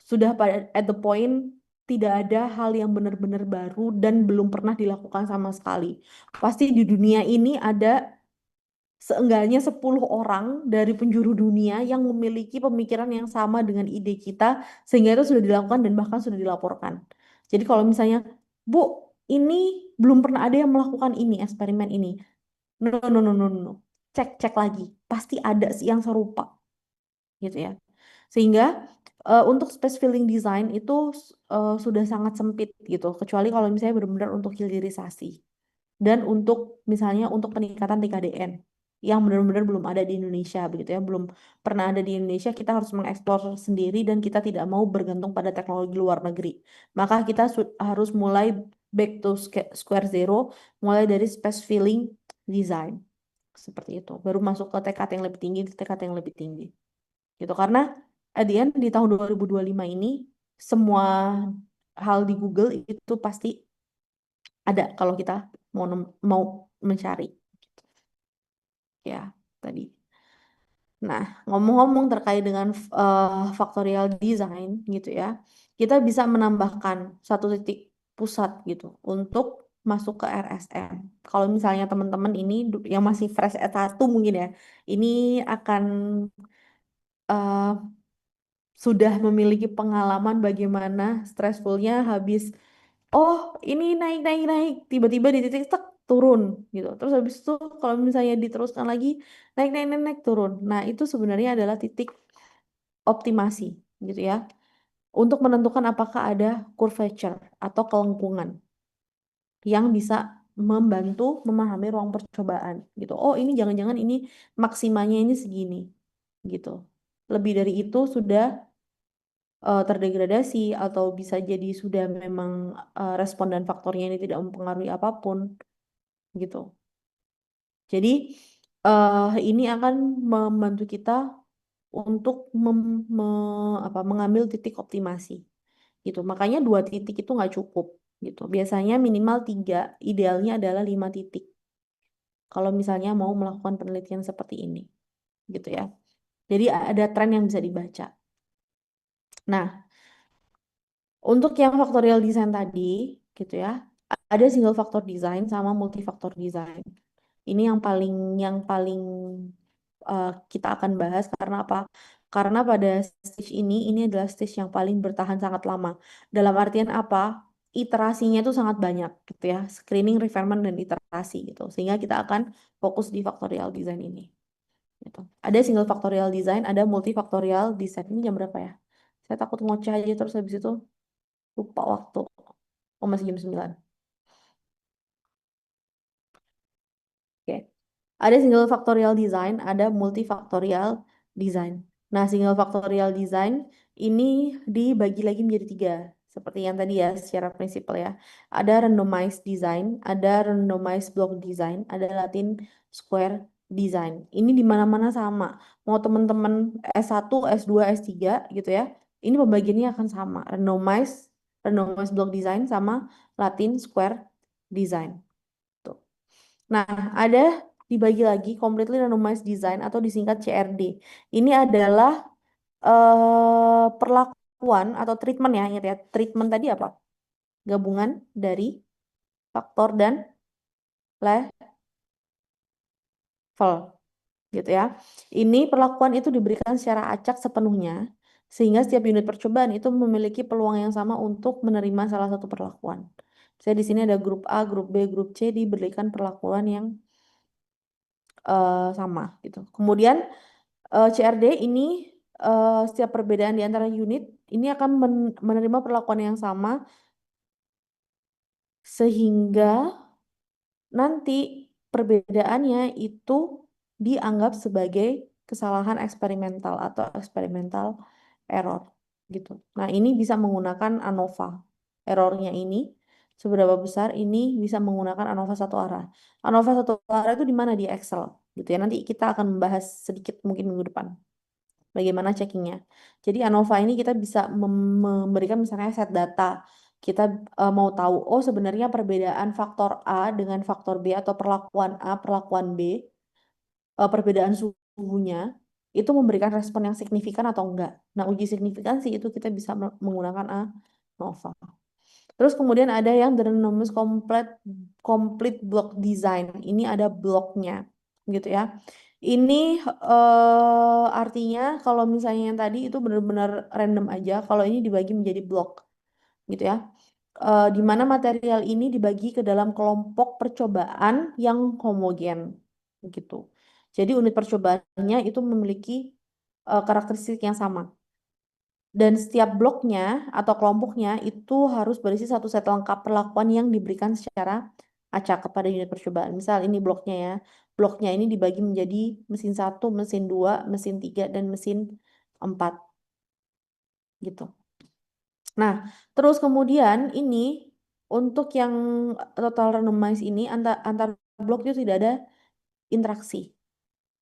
sudah pada at the point tidak ada hal yang benar-benar baru dan belum pernah dilakukan sama sekali. Pasti di dunia ini ada seenggaknya 10 orang dari penjuru dunia yang memiliki pemikiran yang sama dengan ide kita sehingga itu sudah dilakukan dan bahkan sudah dilaporkan. Jadi kalau misalnya, Bu, ini belum pernah ada yang melakukan ini, eksperimen ini. No, no, no, no, no. Cek, cek lagi. Pasti ada sih yang serupa gitu ya. Sehingga untuk space filling design itu sudah sangat sempit gitu. Kecuali kalau misalnya benar-benar untuk hilirisasi dan untuk misalnya untuk peningkatan TKDN yang benar-benar belum ada di Indonesia begitu ya, belum pernah ada di Indonesia, kita harus mengeksplor sendiri dan kita tidak mau bergantung pada teknologi luar negeri. Maka kita harus mulai back to square zero, mulai dari space filling design seperti itu. Baru masuk ke TKT yang lebih tinggi, TKT yang lebih tinggi. Gitu karena at the end di tahun 2025 ini semua hal di Google itu pasti ada kalau kita mau mencari ya tadi. Nah, ngomong-ngomong terkait dengan factorial design gitu ya, kita bisa menambahkan satu titik pusat gitu untuk masuk ke RSM. Kalau misalnya teman-teman ini yang masih fresh S1 mungkin ya, ini akan eh, sudah memiliki pengalaman bagaimana stressfulnya habis oh ini naik naik naik tiba-tiba di titik tek turun gitu terus habis itu kalau misalnya diteruskan lagi naik naik naik, naik turun nah itu sebenarnya adalah titik optimasi gitu ya untuk menentukan apakah ada curvature atau kelengkungan yang bisa membantu memahami ruang percobaan gitu oh ini jangan-jangan ini maksimanya ini segini gitu lebih dari itu sudah terdegradasi atau bisa jadi sudah memang respon dan faktornya ini tidak mempengaruhi apapun gitu. Jadi ini akan membantu kita untuk mengambil titik optimasi gitu. Makanya 2 titik itu nggak cukup gitu. Biasanya minimal 3, idealnya adalah 5 titik. Kalau misalnya mau melakukan penelitian seperti ini gitu ya. Jadi ada tren yang bisa dibaca. Nah, untuk yang factorial design tadi, gitu ya, ada single factor design sama multifaktor design. Ini yang paling kita akan bahas karena apa? Karena pada stage ini adalah stage yang paling bertahan sangat lama. Dalam artian apa? Iterasinya itu sangat banyak gitu ya. Screening, refinement, dan iterasi gitu. Sehingga kita akan fokus di factorial design ini. Gitu. Ada single factorial design, ada multifactorial design. Ini jam berapa ya? Saya takut ngoceh aja terus habis itu lupa waktu. Oh, masih jam 9. Oke. Ada single factorial design, ada multifactorial design. Nah, single factorial design ini dibagi lagi menjadi 3. Seperti yang tadi ya, secara prinsipal ya. Ada randomized design, ada randomized block design, ada Latin square design. Ini di mana-mana sama. Mau teman-teman S1, S2, S3 gitu ya. Ini pembagiannya akan sama. Randomized block design sama Latin square design. Tuh. Nah, ada dibagi lagi completely randomized design atau disingkat CRD. Ini adalah perlakuan atau treatment ya, ingat ya. Treatment tadi apa? Gabungan dari faktor dan level gitu ya. Ini perlakuan itu diberikan secara acak sepenuhnya sehingga setiap unit percobaan itu memiliki peluang yang sama untuk menerima salah satu perlakuan. Saya di sini ada grup A, grup B, grup C diberikan perlakuan yang sama gitu. Kemudian CRD ini setiap perbedaan di antara unit ini akan menerima perlakuan yang sama sehingga nanti perbedaannya itu dianggap sebagai kesalahan eksperimental atau eksperimental error gitu. Nah, ini bisa menggunakan ANOVA. Errornya ini seberapa besar ini bisa menggunakan ANOVA satu arah. ANOVA satu arah itu di mana di Excel gitu ya. Nanti kita akan membahas sedikit mungkin minggu depan bagaimana checkingnya. Jadi ANOVA ini kita bisa memberikan misalnya set data. Kita mau tahu, oh sebenarnya perbedaan faktor A dengan faktor B atau perlakuan A, perlakuan B, perbedaan suhunya, itu memberikan respon yang signifikan atau enggak. Nah, uji signifikansi itu kita bisa menggunakan ANOVA. Terus kemudian ada yang denominus complete block design. Ini ada bloknya, gitu ya. Ini artinya kalau misalnya yang tadi itu benar-benar random aja. Kalau ini dibagi menjadi blok, gitu ya. Di mana material ini dibagi ke dalam kelompok percobaan yang homogen, gitu. Jadi unit percobaannya itu memiliki karakteristik yang sama. Dan setiap bloknya atau kelompoknya itu harus berisi satu set lengkap perlakuan yang diberikan secara acak kepada unit percobaan. Misal ini bloknya ya. Bloknya ini dibagi menjadi mesin 1, mesin 2, mesin 3, dan mesin 4. Gitu. Nah, terus kemudian ini untuk yang total randomize ini antar blok itu tidak ada interaksi.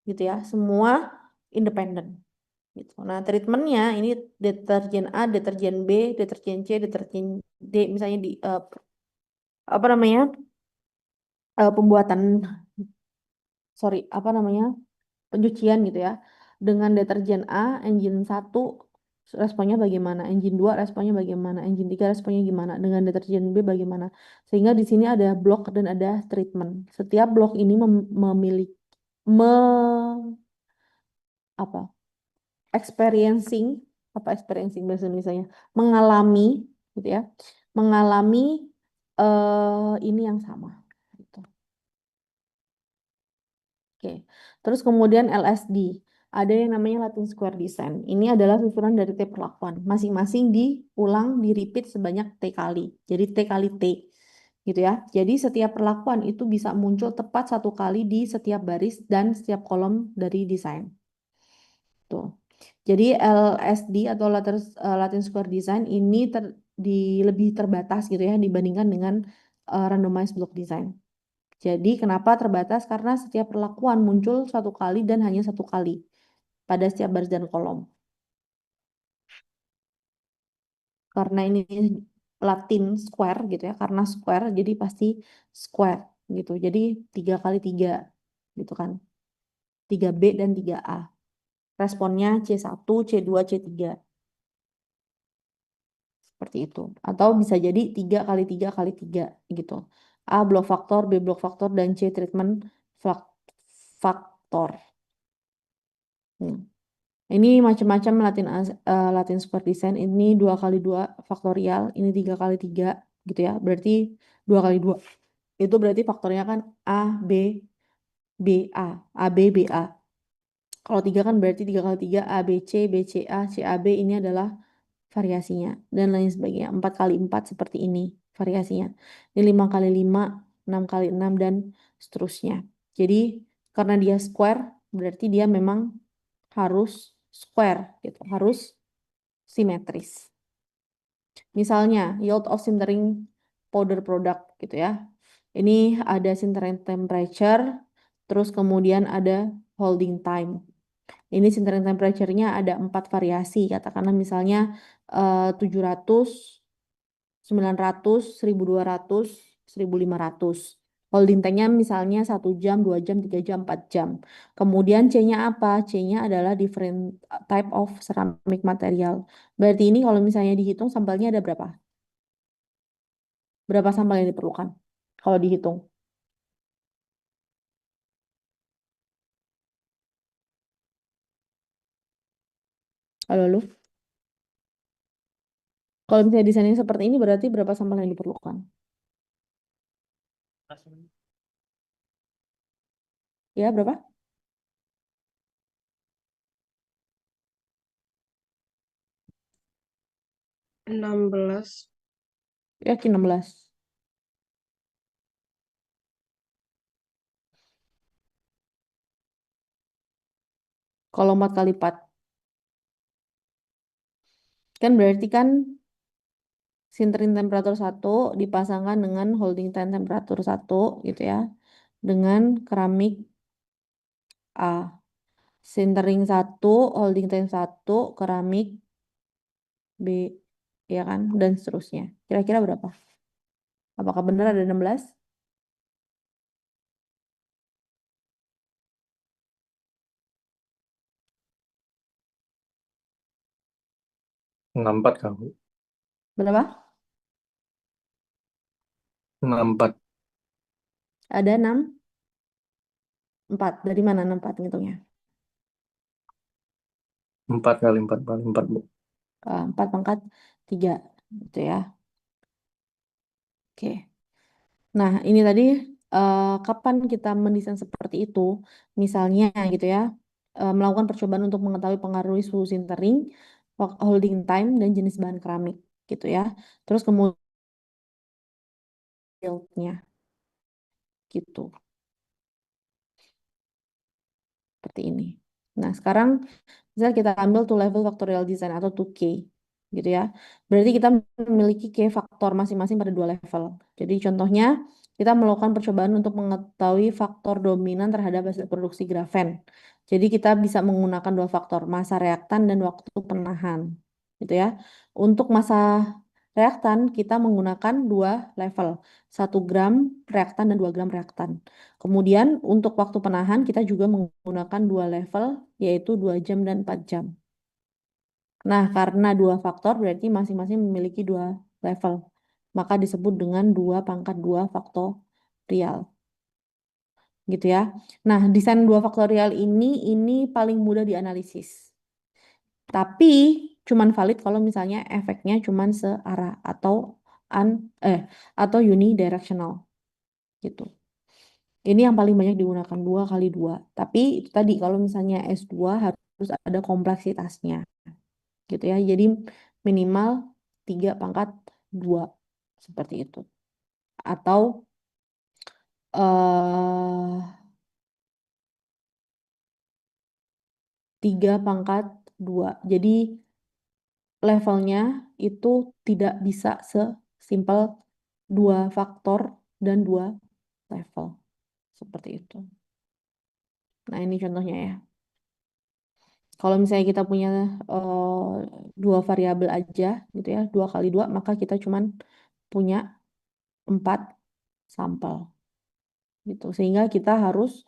Gitu ya. Semua independen. Gitu. Nah, treatmentnya ini deterjen A, deterjen B, deterjen C, deterjen D, misalnya di apa namanya pembuatan, sorry, apa namanya pencucian gitu ya. Dengan deterjen A, engine 1 responnya bagaimana, engine 2 responnya bagaimana, engine 3 responnya gimana, dengan deterjen B bagaimana. Sehingga di sini ada blok dan ada treatment. Setiap blok ini memiliki apa experiencing experiencing bahasa Indonesianya mengalami gitu ya, mengalami ini yang sama gitu. Oke. Terus kemudian LSD ada yang namanya Latin Square Design. Ini adalah susunan dari T perlakuan masing-masing diulang di repeat sebanyak T kali, jadi T kali T gitu ya. Jadi setiap perlakuan itu bisa muncul tepat satu kali di setiap baris dan setiap kolom dari desain. Tuh. Jadi LSD atau Latin Square Design ini lebih terbatas gitu ya dibandingkan dengan randomized block design. Jadi kenapa terbatas? Karena setiap perlakuan muncul satu kali dan hanya satu kali pada setiap baris dan kolom. Karena ini Latin Square gitu ya, karena square jadi pasti square gitu. Jadi 3 kali 3 gitu kan. 3B dan 3A. Responnya C1, C2, C3. Seperti itu. Atau bisa jadi 3 kali 3 kali 3 gitu. A blok faktor, B blok faktor, dan C treatment faktor. Hmm. Ini macam-macam Latin square design. Ini 2 kali 2 faktorial. Ini 3 kali 3 gitu ya. Berarti 2 kali 2. Itu berarti faktornya kan A, B, B, A. A, B, B, A. Kalau 3 kan berarti 3 kali 3 A, B, C, B, C, A, C, A, B. Ini adalah variasinya. Dan lain sebagainya. 4 kali 4 seperti ini variasinya. Ini 5 kali 5, 6 kali 6, dan seterusnya. Jadi karena dia square, berarti dia memang harus square gitu, harus simetris. Misalnya yield of sintering powder product gitu ya. Ini ada sintering temperature, terus kemudian ada holding time. Ini sintering temperature-nya ada 4 variasi, katakanlah misalnya 700, 900, 1200, 1500. Holding time-nya misalnya 1 jam, 2 jam, 3 jam, 4 jam. Kemudian C-nya apa? C-nya adalah different type of ceramic material. Berarti ini kalau misalnya dihitung sampelnya ada berapa? Berapa sampel yang diperlukan? Kalau dihitung. Halo, lu. Kalau misalnya desainnya seperti ini berarti berapa sampel yang diperlukan? Ya, berapa? 16. Yakin 16. Kalau 4 kali 4. Kan berarti kan sintering temperatur 1 dipasangkan dengan holding time temperatur 1 gitu ya. Dengan keramik A. Sintering 1, holding time 1, keramik B. Ya kan? Dan seterusnya. Kira-kira berapa? Apakah benar ada 16? 64 kamu. Berapa? 64. Ada 6? 4. Dari mana 64 ngitungnya? 4 kali 4 kali 4, Bu. 4 pangkat 3. Gitu ya. Oke. Nah, ini tadi kapan kita mendesain seperti itu? Misalnya gitu ya, melakukan percobaan untuk mengetahui pengaruh suhu sintering, holding time, dan jenis bahan keramik gitu ya. Terus kemudian yieldnya gitu, seperti ini. Nah, sekarang misalnya kita ambil two level factorial design atau 2K gitu ya. Berarti kita memiliki K faktor masing-masing pada 2 level. Jadi contohnya kita melakukan percobaan untuk mengetahui faktor dominan terhadap hasil produksi grafen. Jadi kita bisa menggunakan 2 faktor, massa reaktan dan waktu penahan. Gitu ya. Untuk massa reaktan kita menggunakan 2 level, 1 gram reaktan dan 2 gram reaktan. Kemudian untuk waktu penahan kita juga menggunakan 2 level, yaitu 2 jam dan 4 jam. Nah, karena 2 faktor berarti masing-masing memiliki 2 level. Maka disebut dengan 2 pangkat 2 faktorial. Gitu ya. Nah, desain 2 faktorial ini paling mudah dianalisis. Tapi cuman valid kalau misalnya efeknya cuman searah atau un, eh atau unidirectional gitu. Ini yang paling banyak digunakan 2 kali 2. Tapi itu tadi kalau misalnya S2 harus ada kompleksitasnya gitu ya. Jadi minimal 3 pangkat 2 seperti itu. Atau 3 pangkat 2. Jadi levelnya itu tidak bisa sesimpel 2 faktor dan 2 level. Seperti itu. Nah, ini contohnya ya. Kalau misalnya kita punya 2 variabel aja gitu ya, 2 kali 2, maka kita cuman punya 4 sampel gitu. Sehingga kita harus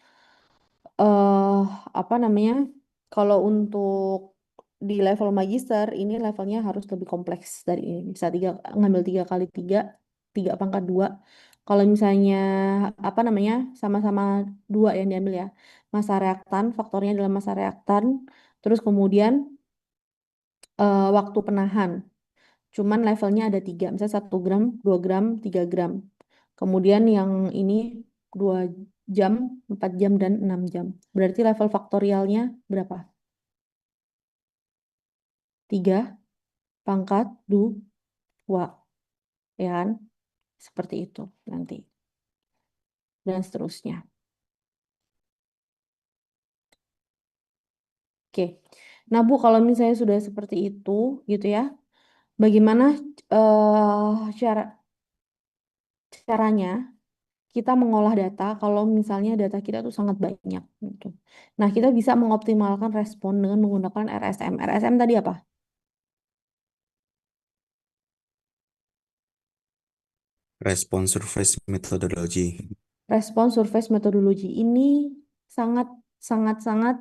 eh apa namanya? Kalau untuk di level magister ini levelnya harus lebih kompleks dari ini. Bisa ngambil 3 kali 3, 3 pangkat 2. Kalau misalnya apa namanya sama-sama 2 yang diambil ya, massa reaktan, faktornya adalah massa reaktan, Terus kemudian waktu penahan. Cuman levelnya ada 3, misalnya 1 gram, 2 gram, 3 gram. Kemudian yang ini 2 jam, 4 jam, dan 6 jam. Berarti level faktorialnya berapa? 3 pangkat 2, ya kan? Seperti itu nanti. Dan seterusnya. Oke. Nah, Bu, kalau misalnya sudah seperti itu, gitu ya, bagaimana cara caranya kita mengolah data kalau misalnya data kita tuh sangat banyak gitu. Nah, kita bisa mengoptimalkan respon dengan menggunakan RSM. RSM tadi apa? Response Surface Methodology. Respon surface methodology ini sangat sangat sangat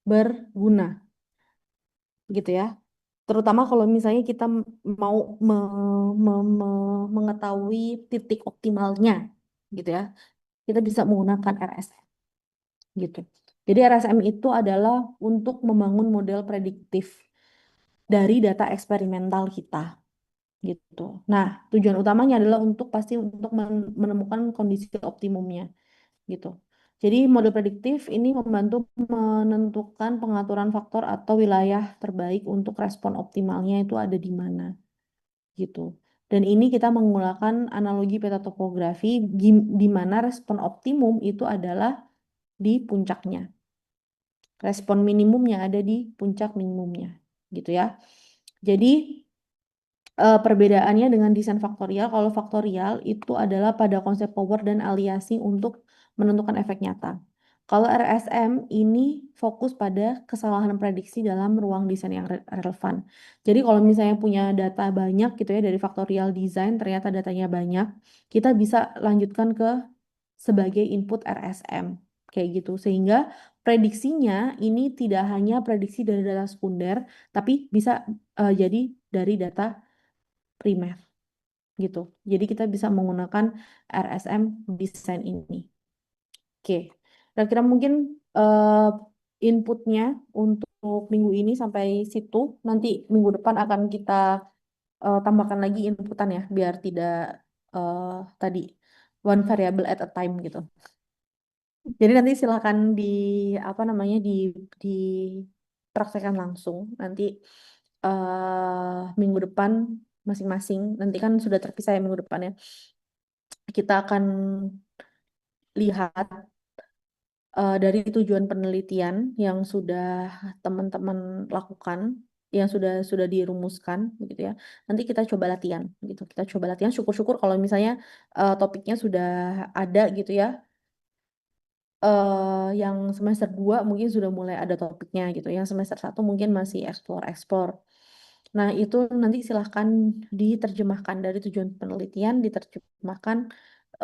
berguna gitu ya. Terutama kalau misalnya kita mau mengetahui titik optimalnya gitu ya. Kita bisa menggunakan RSM gitu. Jadi RSM itu adalah untuk membangun model prediktif dari data eksperimental kita gitu. Nah, tujuan utamanya adalah untuk pasti untuk menemukan kondisi optimumnya gitu. Jadi model prediktif ini membantu menentukan pengaturan faktor atau wilayah terbaik untuk respon optimalnya itu ada di mana gitu. Dan ini kita menggunakan analogi peta topografi di mana respon optimum itu adalah di puncaknya. Respon minimumnya ada di puncak minimumnya gitu ya. Jadi perbedaannya dengan desain faktorial, kalau faktorial itu adalah pada konsep power dan aliasi untuk menentukan efek nyata. Kalau RSM ini fokus pada kesalahan prediksi dalam ruang desain yang relevan. Jadi kalau misalnya punya data banyak gitu ya dari faktorial design, ternyata datanya banyak, kita bisa lanjutkan ke sebagai input RSM kayak gitu. Sehingga prediksinya ini tidak hanya prediksi dari data sekunder, tapi bisa jadi dari data primer gitu. Jadi kita bisa menggunakan RSM desain ini. Oke, kira-kira mungkin eh, inputnya untuk minggu ini sampai situ. Nanti minggu depan akan kita tambahkan lagi inputan ya, biar tidak eh, tadi one variable at a time gitu. Jadi nanti silakan di apa namanya dipraktekkan langsung. Nanti minggu depan masing-masing. Nanti kan sudah terpisah ya minggu depan ya. Kita akan lihat dari tujuan penelitian yang sudah teman-teman lakukan, yang sudah dirumuskan, gitu ya. Nanti kita coba latihan, gitu. Kita coba latihan. Syukur-syukur kalau misalnya topiknya sudah ada, gitu ya. Yang semester 2 mungkin sudah mulai ada topiknya, gitu. Yang semester 1 mungkin masih explore-explore. Nah, itu nanti silahkan diterjemahkan dari tujuan penelitian, diterjemahkan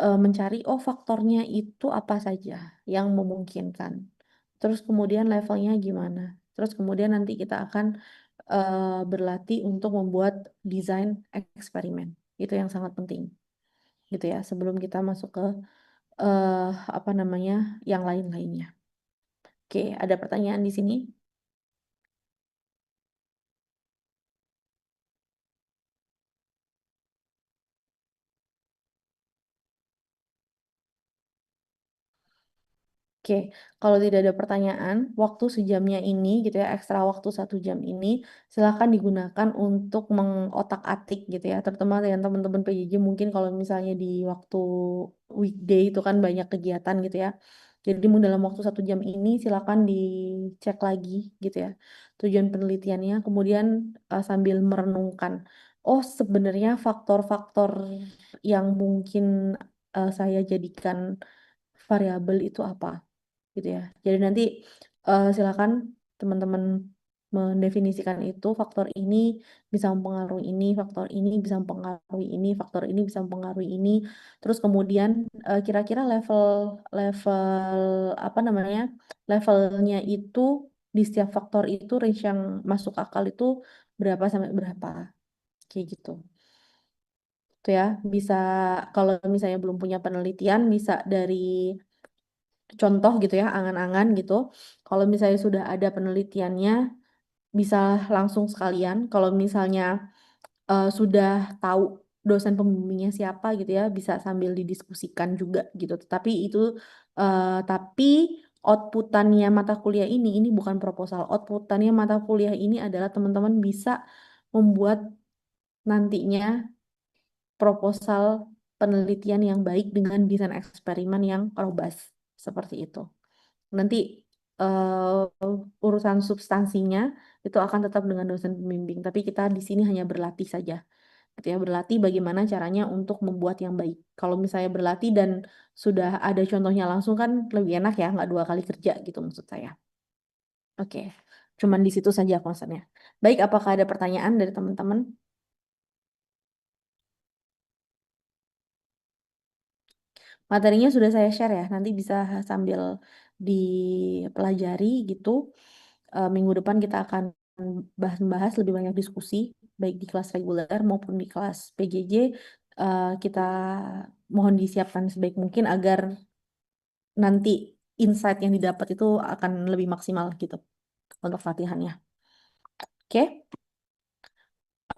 mencari, oh faktornya itu apa saja yang memungkinkan. Terus kemudian levelnya gimana. Terus kemudian nanti kita akan berlatih untuk membuat desain eksperimen. Itu yang sangat penting. Gitu ya, sebelum kita masuk ke eh, apa namanya yang lain-lainnya. Oke, ada pertanyaan di sini? Oke, kalau tidak ada pertanyaan, waktu sejamnya ini gitu ya, ekstra waktu 1 jam ini, silakan digunakan untuk mengotak-atik gitu ya, terutama dengan teman-teman PJJ mungkin kalau misalnya di waktu weekday itu kan banyak kegiatan gitu ya. Jadi dalam waktu 1 jam ini silakan dicek lagi gitu ya, tujuan penelitiannya, kemudian sambil merenungkan, oh sebenarnya faktor-faktor yang mungkin saya jadikan variabel itu apa gitu ya. Jadi nanti silakan teman-teman mendefinisikan itu faktor ini bisa mempengaruhi ini, faktor ini bisa mempengaruhi ini, faktor ini bisa mempengaruhi ini. Terus kemudian kira-kira level level apa namanya? Levelnya itu di setiap faktor itu range yang masuk akal itu berapa sampai berapa kayak gitu. Itu ya, bisa kalau misalnya belum punya penelitian bisa dari contoh gitu ya, angan-angan gitu. Kalau misalnya sudah ada penelitiannya, bisa langsung sekalian. Kalau misalnya sudah tahu dosen pembimbingnya siapa gitu ya, bisa sambil didiskusikan juga gitu. Tapi outputannya mata kuliah ini bukan proposal. Outputannya mata kuliah ini adalah teman-teman bisa membuat nantinya proposal penelitian yang baik dengan desain eksperimen yang robust seperti itu. Nanti urusan substansinya itu akan tetap dengan dosen pembimbing, tapi kita di sini hanya berlatih saja. Gitu ya, berlatih bagaimana caranya untuk membuat yang baik. Kalau misalnya berlatih dan sudah ada contohnya langsung kan lebih enak ya, nggak 2 kali kerja gitu maksud saya. Oke, cuman di situ saja concernnya. Baik, apakah ada pertanyaan dari teman-teman? Materinya sudah saya share ya, nanti bisa sambil dipelajari gitu. Minggu depan kita akan bahas lebih banyak diskusi, baik di kelas reguler maupun di kelas PJJ. Kita mohon disiapkan sebaik mungkin agar nanti insight yang didapat itu akan lebih maksimal gitu untuk latihannya. Oke,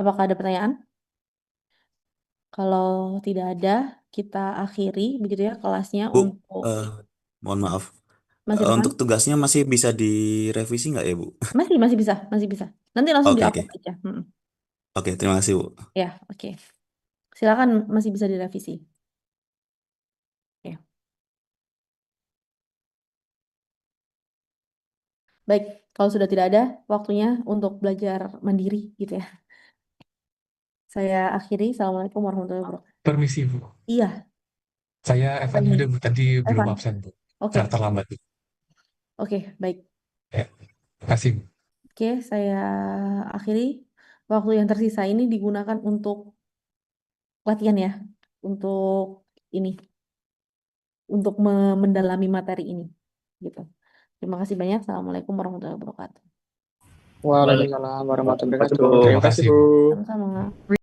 apakah ada pertanyaan? Kalau tidak ada, kita akhiri begitu ya kelasnya Bu, untuk mohon maaf. masih apa? Untuk tugasnya masih bisa direvisi nggak ya, Bu? Masih bisa, masih bisa. Nanti langsung Oke, di-upload oke. aja. Oke, terima kasih, Bu. Ya, oke. Silakan masih bisa direvisi. Ya. Baik, kalau sudah tidak ada waktunya untuk belajar mandiri gitu ya. Saya akhiri. Assalamualaikum warahmatullahi wabarakatuh. Permisi, Bu. Iya, Saya Evan ini Yuda, Bu. Tadi belum Evan. absen, Bu. Oke, Karena terlambat, Bu. oke, baik. Ya, kasih, Bu. Oke, saya akhiri. Waktu yang tersisa ini digunakan untuk latihan ya, untuk ini, untuk mendalami materi ini, gitu. Terima kasih banyak. Assalamualaikum warahmatullahi wabarakatuh. Waalaikumsalam warahmatullahi wabarakatuh. Terima Terima kasih, kasih, Bu. Bu. Sama-sama.